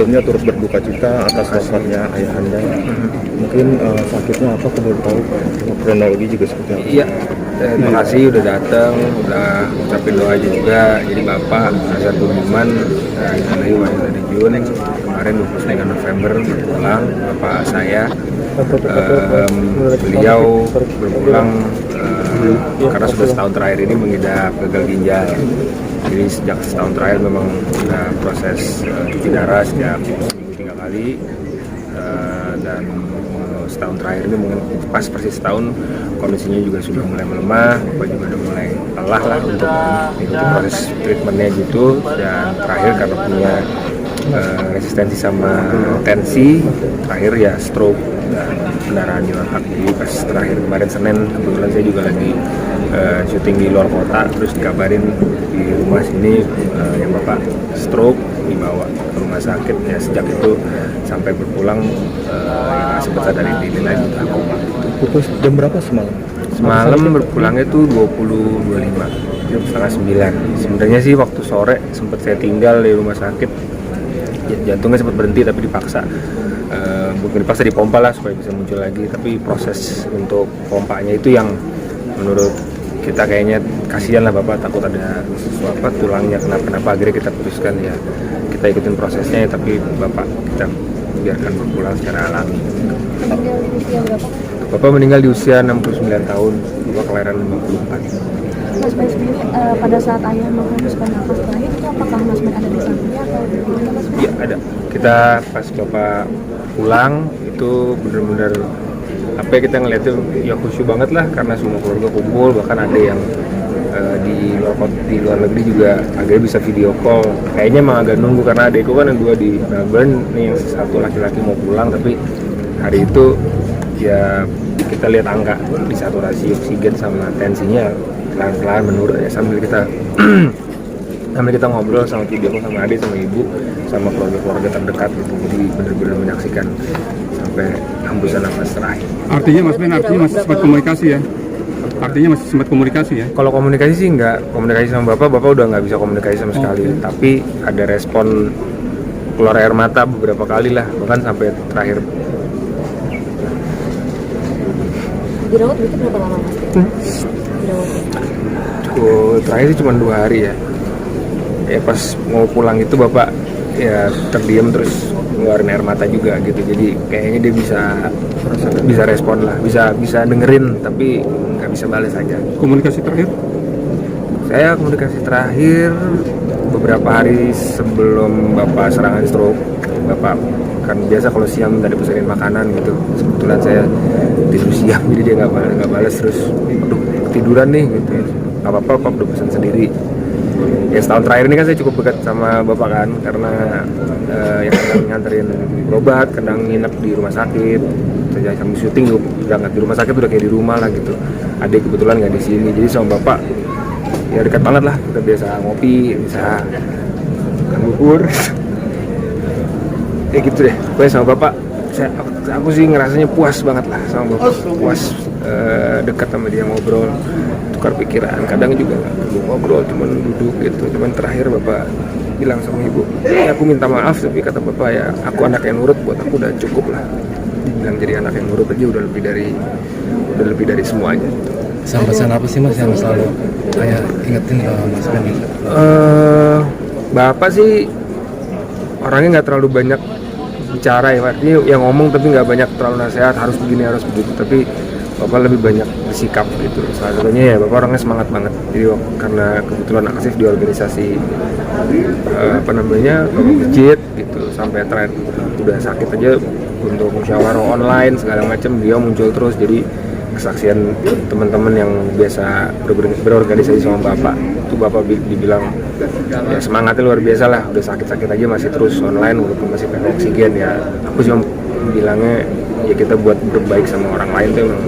sebelumnya turut berduka cita atas wafatnya ayah Anda. Mungkin sakitnya apa, kalau tahu kronologi juga seperti apa? Iya, terima kasih udah datang, udah ucapin doa juga. Jadi Bapak Azhar Budiman Innalillahi wa inna ilaihi raji'un kemarin 29 November berpulang. Bapak saya beliau berpulang karena sudah setahun terakhir ini mengidap gagal ginjal. Jadi sejak setahun terakhir memang sudah proses cuci darah setiap seminggu 3 kali, dan setahun terakhir ini mungkin pas persis setahun kondisinya juga sudah mulai melemah. Bapak juga udah mulai lelah lah untuk ikuti proses treatmentnya gitu, dan terakhir karena punya resistensi sama tensi, terakhir ya stroke dan pendarahan di otak. Jadi pas terakhir kemarin Senin kebetulan saya juga lagi syuting di luar kota, terus dikabarin di rumah sini yang Bapak stroke, dibawa ke rumah sakit. Ya sejak itu sampai berpulang ya sempat sadar diri lagi aku. Pukul jam berapa semalam? Semalam berpulangnya tuh 20.25, jam setengah 9. Sebenarnya sih waktu sore sempat saya tinggal di rumah sakit, jantungnya sempat berhenti tapi dipaksa. Bukan dipaksa, dipompa lah supaya bisa muncul lagi, tapi proses untuk pompanya itu yang menurut kita kayaknya kasihan lah Bapak, takut ada sesuatu tulangnya kenapa, akhirnya kita putuskan ya kita ikutin prosesnya, tapi Bapak kita biarkan berpulang secara alami. Meninggal di usia berapa? Bapak meninggal di usia 69 tahun, Bapak kelahiran 54. Mas Ben sendiri pada saat ayah menghembuskan nafas terakhir itu apakah Mas Ben ada di sampingnya atau di mana Mas Ben? Iya ada, kita pas Bapak pulang itu benar-benar apa ya, kita ngeliatnya ya khusyuk banget lah karena semua keluarga kumpul, bahkan ada yang di luar negeri juga akhirnya bisa video call. Kayaknya emang agak nunggu karena adekku kan yang 2 di Melbourne, nih yang satu laki-laki mau pulang, tapi hari itu ya kita lihat angka di saturasi oksigen sama tensinya pelan-pelan menurun ya, sambil kita ngobrol sama video call sama adik, sama ibu, sama keluarga-keluarga terdekat gitu. Jadi benar-benar menyaksikan sampai hembusan nafas terakhir. Artinya Mas Ben, masih sempat komunikasi ya? Artinya masih sempat komunikasi ya? Kalau komunikasi sih nggak, komunikasi sama Bapak udah nggak bisa komunikasi sama sekali. Tapi ada respon keluar air mata beberapa kali lah, bahkan sampai terakhir. Dirawat itu berapa lama Mas? Dirawat? Terakhir sih cuma 2 hari ya. Ya pas mau pulang itu Bapak ya terdiam terus ngeluarin air mata juga gitu. Jadi kayaknya dia bisa respon lah, bisa dengerin tapi nggak bisa balas aja. Komunikasi terakhir? Saya komunikasi terakhir beberapa hari sebelum Bapak serangan stroke. Bapak kan biasa kalau siang minta dipesenin makanan gitu. Kebetulan saya tidur siang jadi dia nggak balas, terus aduh ketiduran nih gitu. Nggak apa-apa, Pak udah pesan sendiri. Ya setahun terakhir ini kan saya cukup dekat sama Bapak kan, karena ya kadang nganterin berobat, kadang nginep di rumah sakit. Saya sambil syuting berangkat di rumah sakit udah kayak di rumah lah gitu. Adik kebetulan nggak di sini, jadi sama Bapak ya dekat banget lah. Kita biasa ngopi, bisa makan bubur. Ya gitu deh. Pokoknya sama Bapak, aku sih ngerasanya puas banget lah sama Bapak. Puas dekat sama dia, ngobrol, tukar pikiran. Kadang juga nggak perlu ngobrol, cuman duduk gitu. Cuman terakhir Bapak bilang sama ibu, ya aku minta maaf, tapi kata Bapak ya aku anak yang nurut, buat aku udah cukup lah. Dan jadi anak yang nurut aja udah lebih dari semuanya. Pesan apa sih Mas yang selalu kayak ingetin ke Mas Ben? Bapak sih orangnya nggak terlalu banyak bicara ya, artinya yang ngomong tapi nggak banyak terlalu nasihat harus begini harus begitu, tapi Bapak lebih banyak bersikap gitu. Salah satunya ya Bapak orangnya semangat banget, jadi karena kebetulan aktif di organisasi Bapak masjid gitu, sampai tren udah sakit aja untuk musyawarah online segala macam dia muncul terus. Jadi kesaksian teman-teman yang biasa berorganisasi sama Bapak itu, Bapak dibilang ya semangatnya luar biasa lah, udah sakit-sakit aja masih terus online walaupun masih pakai oksigen. Ya aku cuma bilangnya ya kita buat berbaik sama orang lain tuh emang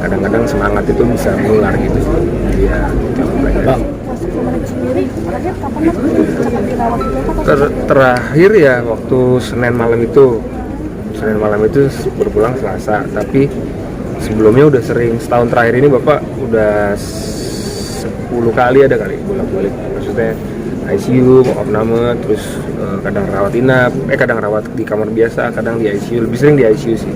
kadang-kadang semangat itu bisa menular gitu. Ya itu banyak. Terakhir ya waktu Senin malam itu berpulang Selasa, tapi sebelumnya udah sering. Setahun terakhir ini Bapak udah 10 kali ada kali bolak-balik, maksudnya ICU, opname, terus kadang rawat inap, kadang rawat di kamar biasa, kadang di ICU, lebih sering di ICU sih.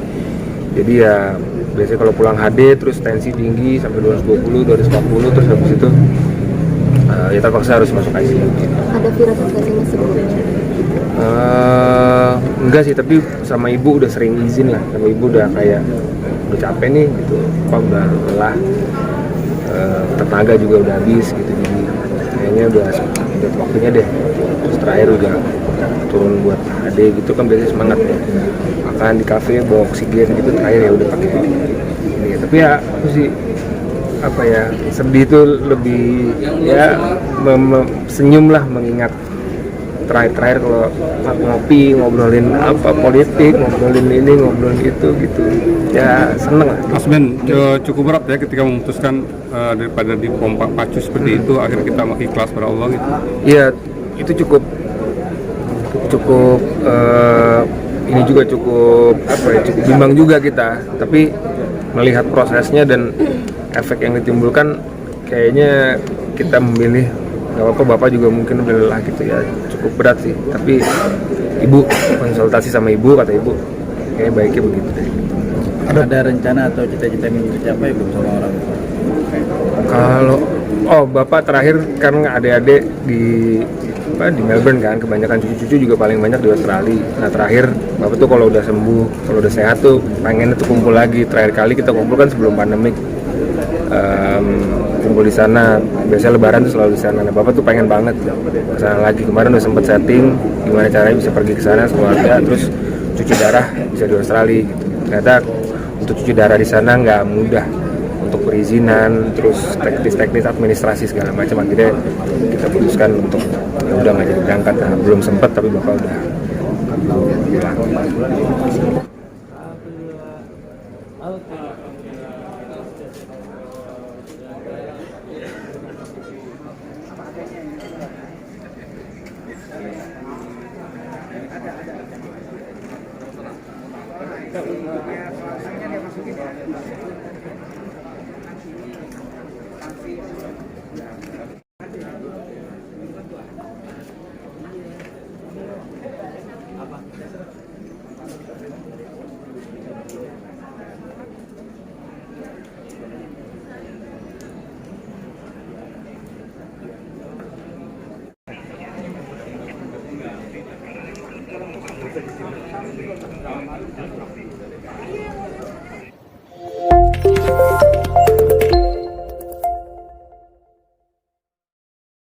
Jadi ya biasanya kalau pulang HD terus tensi tinggi sampai 220, 240, terus habis itu ya terpaksa harus masuk ICU. Ada firasat nggak sih mas sebelumnya? Enggak sih, tapi sama ibu udah sering izin lah, sama ibu udah kayak udah capek nih gitu, apa udah lelah, tenaga juga udah habis gitu, jadi kayaknya udah waktunya deh. Terus terakhir juga turun buat HD gitu kan, biasanya semangat ya, makan di kafe bawa oksigen gitu, terakhir ya udah pakai ini. Tapi ya aku sih apa ya, sedih tuh lebih ya senyum lah mengingat terakhir kalau ngopi ngobrolin apa politik, ngobrolin ini ngobrolin itu gitu ya, seneng lah. Mas Ben, cukup berat ya ketika memutuskan daripada dipompa pacu seperti itu, akhirnya kita ikhlas pada Allah gitu. Iya, itu cukup ini juga cukup apa ya, cukup bimbang juga kita, tapi melihat prosesnya dan efek yang ditimbulkan, kayaknya kita memilih nggak apa-apa. Bapak juga mungkin udah lelah gitu ya, cukup berat sih, tapi ibu konsultasi sama ibu, kata ibu kayaknya baiknya begitu deh. Ada rencana atau cita-cita yang ingin tercapai belum sama orang tua? Kalau bapak terakhir kan adik-adik di Melbourne kan, kebanyakan cucu-cucu juga paling banyak di Australia. Nah terakhir bapak tuh kalau udah sembuh, kalau udah sehat tuh pengen tuh kumpul lagi. Terakhir kali kita kumpul kan sebelum pandemik, kumpul di sana. Biasanya Lebaran tuh selalu di sana. Nah bapak tuh pengen banget ke sana lagi. Kemarin udah sempet setting gimana caranya bisa pergi ke sana sekeluarga, terus cuci darah bisa di Australia gitu. Ternyata untuk cuci darah di sana nggak mudah, untuk perizinan, terus teknis administrasi segala macam. Akhirnya kita putuskan untuk ya udah nggak jadi berangkat. Nah, belum sempat, tapi bapak udah bilang.